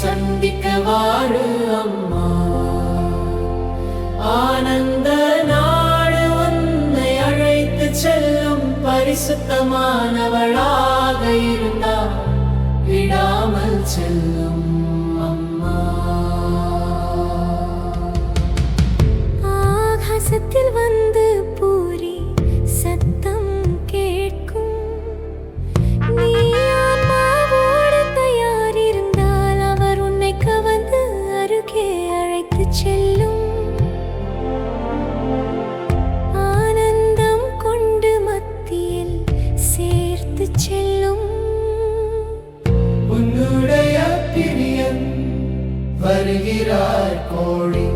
சந்திக்க வாரு அம்மா. ஆனந்த நாடு உன்னை அழைத்து செல்லும், பரிசுத்தமானவளாக இருந்தால் விடாமல் செல்லும் அம்மா. ஆகாசத்தில் வந்து பூரி சத்தம் கேட்கும், நீ ஆன்மாவோடு தயாரிருந்தால் அவர் உன்னை கவர்ந்து அருகே அழைத்து செல்லும். ஆனந்தம் கொண்டு மத்தியில் சேர்த்து செல்லும். உன்னுடைய பிரியன் வருகிறார் கோழி.